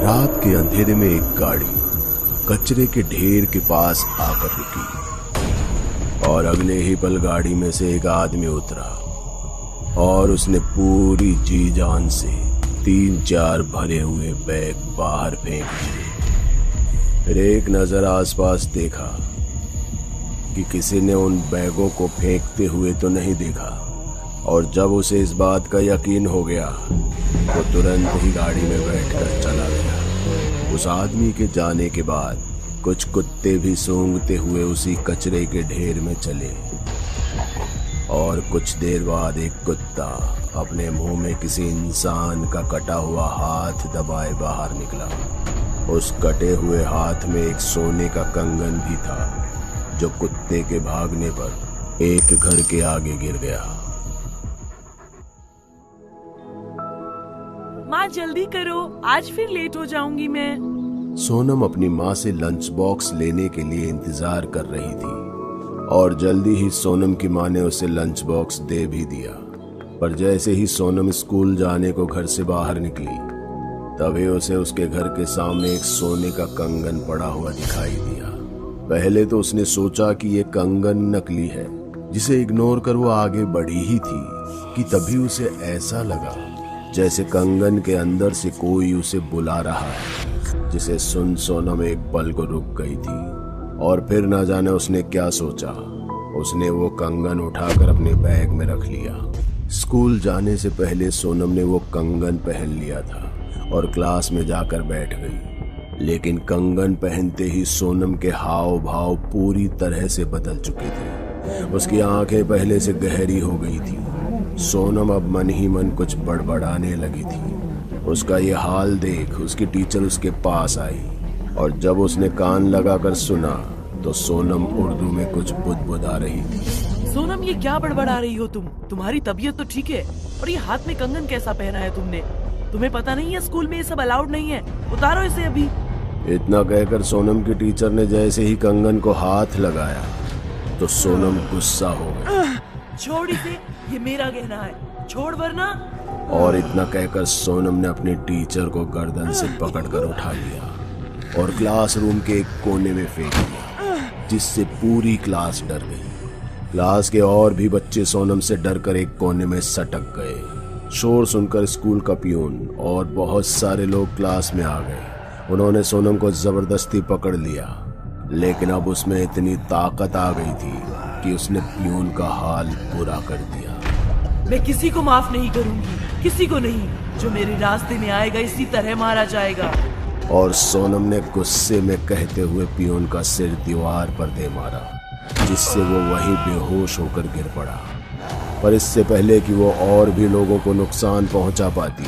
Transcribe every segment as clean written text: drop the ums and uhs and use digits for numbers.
रात के अंधेरे में एक गाड़ी कचरे के ढेर के पास आकर रुकी और अगले ही पल गाड़ी में से एक आदमी उतरा और उसने पूरी जी जान से 3-4 भरे हुए बैग बाहर फेंक दिए। फिर एक नजर आसपास देखा कि किसी ने उन बैगों को फेंकते हुए तो नहीं देखा, और जब उसे इस बात का यकीन हो गया तो तुरंत ही गाड़ी में बैठकर चला गया। उस आदमी के जाने के बाद कुछ कुत्ते भी सूंघते हुए उसी कचरे के ढेर में चले, और कुछ देर बाद एक कुत्ता अपने मुंह में किसी इंसान का कटा हुआ हाथ दबाए बाहर निकला। उस कटे हुए हाथ में एक सोने का कंगन भी था, जो कुत्ते के भागने पर एक घर के आगे गिर गया। माँ जल्दी करो, आज फिर लेट हो जाऊंगी मैं। सोनम अपनी माँ से लंच बॉक्स लेने के लिए इंतजार कर रही थी, और जल्दी ही सोनम की माँ ने उसे लंच बॉक्स दे भी दिया। पर जैसे ही सोनम स्कूल जाने को घर से बाहर निकली, तभी उसे उसके घर के सामने एक सोने का कंगन पड़ा हुआ दिखाई दिया। पहले तो उसने सोचा कि ये कंगन नकली है, जिसे इग्नोर कर वो आगे बढ़ी ही थी कि तभी उसे ऐसा लगा जैसे कंगन के अंदर से कोई उसे बुला रहा है, जिसे सुन सोनम एक पल को रुक गई थी। और फिर ना जाने उसने क्या सोचा, उसने वो कंगन उठाकर अपने बैग में रख लिया। स्कूल जाने से पहले सोनम ने वो कंगन पहन लिया था और क्लास में जाकर बैठ गई, लेकिन कंगन पहनते ही सोनम के हाव भाव पूरी तरह से बदल चुके थे। उसकी आंखें पहले से गहरी हो गई थी। सोनम अब मन ही मन कुछ बड़बड़ाने लगी थी। उसका ये हाल देख उसकी टीचर उसके पास आई, और जब उसने कान लगाकर सुना तो सोनम उर्दू में कुछ बुदबुदा रही थी। सोनम, ये क्या बड़बड़ा रही हो तुम? तुम्हारी तबीयत तो ठीक है, और ये हाथ में कंगन कैसा पहना है तुमने? तुम्हें पता नहीं है स्कूल में ये सब अलाउड नहीं है, उतारो इसे अभी। इतना कहकर सोनम की टीचर ने जैसे ही कंगन को हाथ लगाया तो सोनम गुस्सा हो गई। छोड़ इसे, ये मेरा गहना है, छोड़ वरना। और इतना कहकर सोनम ने अपनी टीचर को गर्दन से पकड़कर उठा लिया और क्लासरूम के एक कोने में फेंक दिया, जिससे पूरी क्लास डर गई। क्लास के और भी बच्चे सोनम से डरकर एक कोने में सटक गए। शोर सुनकर स्कूल का पियून और बहुत सारे लोग क्लास में आ गए। उन्होंने सोनम को जबरदस्ती पकड़ लिया, लेकिन अब उसमें इतनी ताकत आ गई थी कि उसने पियून का हाल बुरा कर दिया। मैं किसी को माफ नहीं करूंगी, किसी को नहीं। जो मेरे रास्ते में आएगा इसी तरह मारा जाएगा। और सोनम ने गुस्से में कहते हुए पियून का सिर दीवार पर दे मारा, जिससे वो वहीं बेहोश होकर गिर पड़ा। पर इससे पहले कि वो और भी लोगों को नुकसान पहुंचा पाती,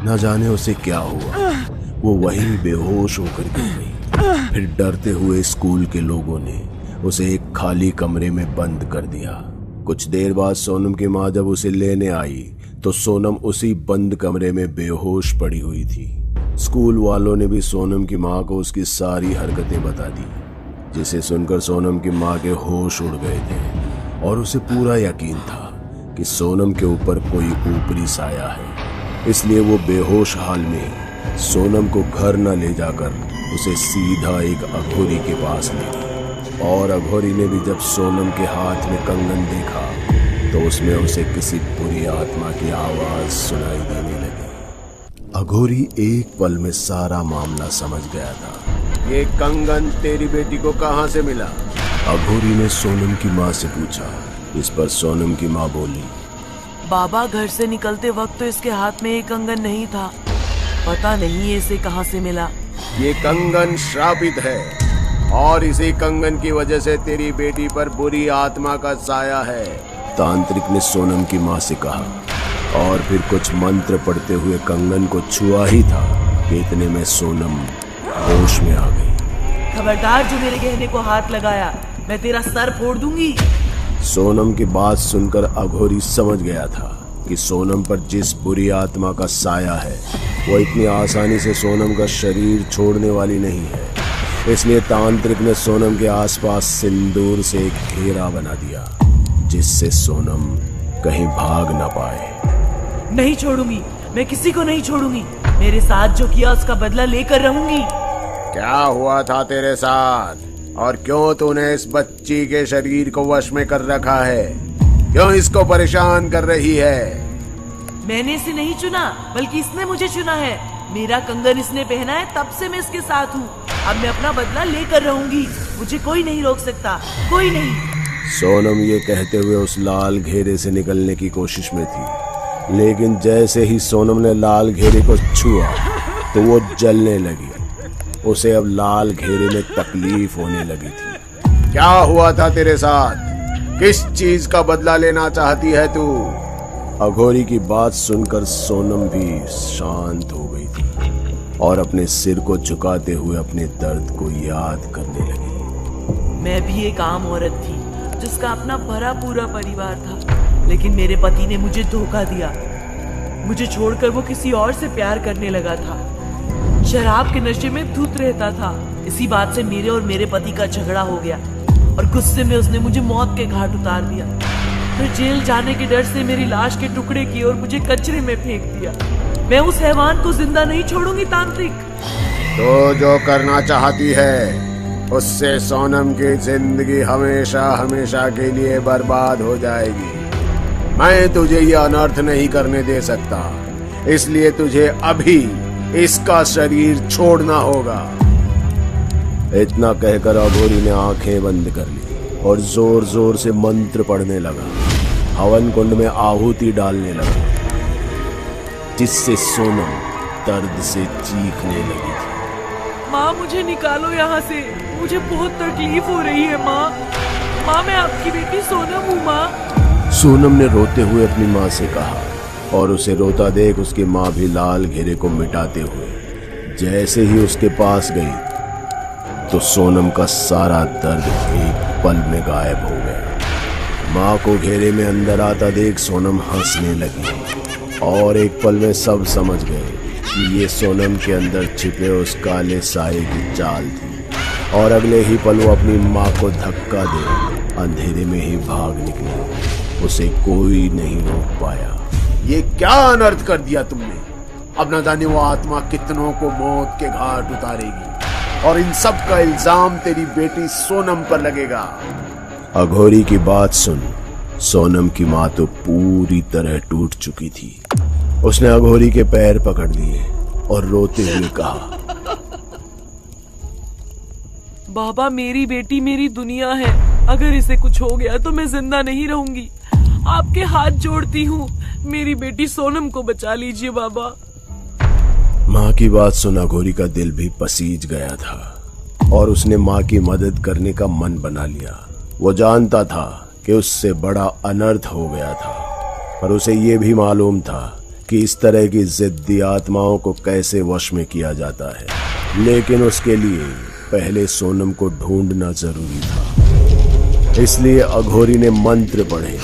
न जाने उसे क्या हुआ, वो वहीं बेहोश होकर गिर गई। फिर डरते हुए स्कूल के लोगों ने उसे एक खाली कमरे में बंद कर दिया। कुछ देर बाद सोनम की माँ जब उसे लेने आई तो सोनम उसी बंद कमरे में बेहोश पड़ी हुई थी। स्कूल वालों ने भी सोनम की माँ को उसकी सारी हरकतें बता दी, जिसे सुनकर सोनम की माँ के होश उड़ गए थे, और उसे पूरा यकीन था कि सोनम के ऊपर कोई ऊपरी साया है। इसलिए वो बेहोश हाल में सोनम को घर न ले जाकर उसे सीधा एक अघोरी के पास ले गई। और अघोरी ने भी जब सोनम के हाथ में कंगन देखा तो उसमें उसे किसी बुरी आत्मा की आवाज सुनाई देने लगी। अघोरी एक पल में सारा मामला समझ गया था। ये कंगन तेरी बेटी को कहाँ से मिला? अघोरी ने सोनम की माँ से पूछा। इस पर सोनम की माँ बोली, बाबा, घर से निकलते वक्त तो इसके हाथ में एक कंगन नहीं था, पता नहीं इसे कहाँ से मिला। ये कंगन श्रापित है, और इसी कंगन की वजह से तेरी बेटी पर बुरी आत्मा का साया है, तांत्रिक ने सोनम की माँ से कहा। और फिर कुछ मंत्र पढ़ते हुए कंगन को छुआ ही था कि इतने में सोनम होश में आ गई। खबरदार, जो मेरे गहने को हाथ लगाया, मैं तेरा सर फोड़ दूंगी। सोनम की बात सुनकर अघोरी समझ गया था कि सोनम पर जिस बुरी आत्मा का साया है, वो इतनी आसानी से सोनम का शरीर छोड़ने वाली नहीं है। इसलिए तांत्रिक ने सोनम के आसपास सिंदूर से एक घेरा बना दिया, जिससे सोनम कहीं भाग न पाए। नहीं छोड़ूंगी, मैं किसी को नहीं छोड़ूंगी। मेरे साथ जो किया उसका बदला लेकर रहूंगी। क्या हुआ था तेरे साथ और क्यों तूने इस बच्ची के शरीर को वश में कर रखा है? क्यों इसको परेशान कर रही है? मैंने इसे नहीं चुना, बल्कि इसने मुझे चुना है। मेरा कंगन इसने पहना है, तब से मैं इसके साथ हूँ। अब मैं अपना बदला लेकर रहूंगी। मुझे कोई नहीं रोक सकता, कोई नहीं। सोनम ये कहते हुए उस लाल घेरे से निकलने की कोशिश में थी, लेकिन जैसे ही सोनम ने लाल घेरे को छुआ तो वो जलने लगी। उसे अब लाल घेरे में तकलीफ होने लगी थी। क्या हुआ था तेरे साथ? किस चीज का बदला लेना चाहती है तू? अघोरी की बात सुनकर सोनम भी शांत हो गई थी और अपने सिर को झुकाते हुए अपने दर्द को याद करने लगी। मैं भी एक आम औरत थी जिसका अपना भरा पूरा परिवार था, लेकिन मेरे पति ने मुझे धोखा दिया। मुझे छोड़कर वो किसी और से प्यार करने लगा था। शराब के नशे में धुत रहता था। इसी बात से मेरे और मेरे पति का झगड़ा हो गया और गुस्से में उसने मुझे मौत के घाट उतार दिया। फिर जेल जाने के डर से मेरी लाश के टुकड़े किए और मुझे कचरे में फेंक दिया। मैं उस हैवान को जिंदा नहीं छोड़ूंगी तांत्रिक। तो जो करना चाहती है उससे सोनम की जिंदगी हमेशा हमेशा के लिए बर्बाद हो जाएगी। मैं तुझे ये अनर्थ नहीं करने दे सकता, इसलिए तुझे अभी इसका शरीर छोड़ना होगा। इतना कहकर अघोरी ने आंखें बंद कर ली और जोर जोर से मंत्र पढ़ने लगा। हवन कुंड में आहुति डालने लगा, जिससे सोनम दर्द से चीखने लगी थी। माँ, मुझे निकालो यहाँ से, मुझे बहुत तकलीफ हो रही है माँ। माँ, मैं आपकी बेटी सोनम हूँ माँ। सोनम ने रोते हुए अपनी माँ से कहा और उसे रोता देख उसकी माँ भी लाल घेरे को मिटाते हुए जैसे ही उसके पास गई तो सोनम का सारा दर्द एक पल में गायब हो गया। माँ को घेरे में अंदर आता देख सोनम हंसने लगी और एक पल में सब समझ गए कि ये सोनम के अंदर छिपे उस काले साये की चाल थी और अगले ही पल वो अपनी माँ को धक्का दे अंधेरे में ही भाग निकले। उसे कोई नहीं रोक पाया। ये क्या अनर्थ कर दिया तुमने? अब न जाने वो आत्मा कितनों को मौत के घाट उतारेगी और इन सब का इल्जाम तेरी बेटी सोनम पर लगेगा। अघोरी की बात सुन सोनम की माँ तो पूरी तरह टूट चुकी थी। उसने अघोरी के पैर पकड़ लिए और रोते हुए कहा, बाबा, मेरी बेटी मेरी दुनिया है। अगर इसे कुछ हो गया तो मैं जिंदा नहीं रहूंगी। आपके हाथ जोड़ती हूँ, मेरी बेटी सोनम को बचा लीजिए बाबा। माँ की बात सुन अघोरी का दिल भी पसीज गया था और उसने माँ की मदद करने का मन बना लिया। वो जानता था कि उससे बड़ा अनर्थ हो गया था, पर उसे ये भी मालूम था कि इस तरह की जिद्दी आत्माओं को कैसे वश में किया जाता है। लेकिन उसके लिए पहले सोनम को ढूंढना जरूरी था। इसलिए अघोरी ने मंत्र पढ़े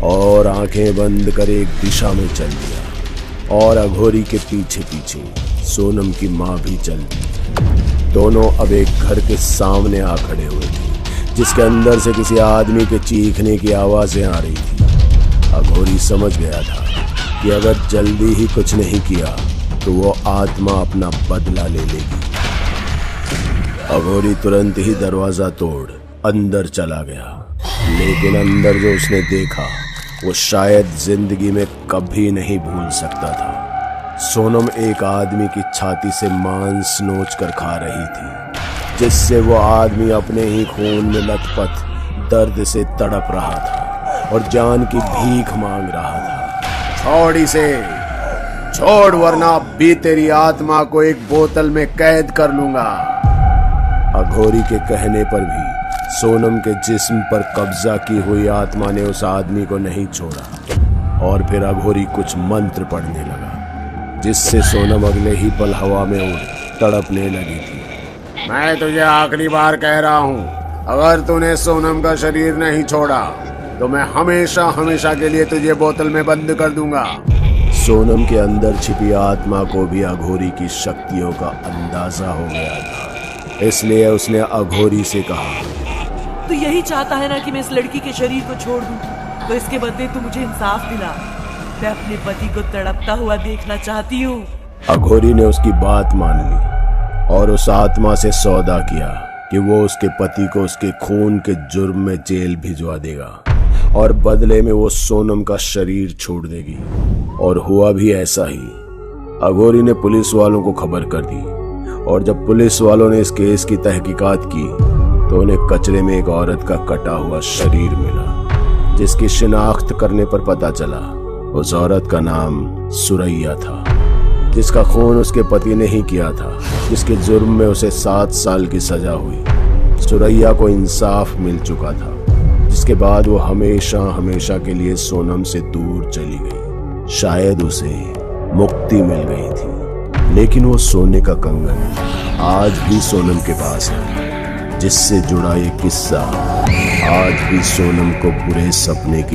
और आंखें बंद कर एक दिशा में चल दिया और अघोरी के पीछे पीछे सोनम की माँ भी चल दी। दोनों अब एक घर के सामने आ खड़े हुए थे, जिसके अंदर से किसी आदमी के चीखने की आवाजें आ रही थी। अघोरी समझ गया था कि अगर जल्दी ही कुछ नहीं किया तो वो आत्मा अपना बदला ले लेगी। अघोरी तुरंत ही दरवाजा तोड़ अंदर चला गया, लेकिन अंदर जो उसने देखा वो शायद जिंदगी में कभी नहीं भूल सकता था। सोनम एक आदमी की छाती से मांस नोच कर खा रही थी, जिससे वो आदमी अपने ही खून में लथपथ दर्द से तड़प रहा था और जान की भीख मांग रहा था। छोड़ इसे, छोड़, वरना भी तेरी आत्मा को एक बोतल में कैद कर लूंगा। अघोरी के कहने पर भी सोनम के जिस्म पर कब्जा की हुई आत्मा ने उस आदमी को नहीं छोड़ा और फिर अघोरी कुछ मंत्र पढ़ने लगा, जिससे सोनम अगले ही पल हवा में उड़ तड़पने लगी थी। मैं तुझे आखिरी बार कह रहा हूँ, अगर तूने सोनम का शरीर नहीं छोड़ा तो मैं हमेशा हमेशा के लिए तुझे बोतल में बंद कर दूंगा। सोनम के अंदर छिपी आत्मा को भी अघोरी की शक्तियों का अंदाजा हो गया था, इसलिए उसने अघोरी से कहा, तू यही चाहता है ना कि मैं इस लड़की के शरीर को छोड़ दूं, तो इसके बदले तू मुझे इंसाफ दिला। मैं अपने पति को तड़पता हुआ देखना चाहती हूँ। अघोरी ने उसकी बात मान ली और उस आत्मा से सौदा किया कि वो उसके पति को उसके खून के जुर्म में जेल भिजवा देगा और बदले में वो सोनम का शरीर छोड़ देगी। और हुआ भी ऐसा ही। अघोरी ने पुलिस वालों को खबर कर दी और जब पुलिस वालों ने इस केस की तहकीकात की तो उन्हें कचरे में एक औरत का कटा हुआ शरीर मिला, जिसकी शिनाख्त करने पर पता चला उस औरत का नाम सुरैया था, जिसका खून उसके पति ने ही किया था, जिसके जुर्म में उसे 7 साल की सजा हुई। सुरैया को इंसाफ मिल चुका था, जिसके बाद वो हमेशा हमेशा के लिए सोनम से दूर चली गई। शायद उसे मुक्ति मिल गई थी, लेकिन वो सोने का कंगन आज भी सोनम के पास है, जिससे जुड़ा ये किस्सा आज भी सोनम को बुरे सपने की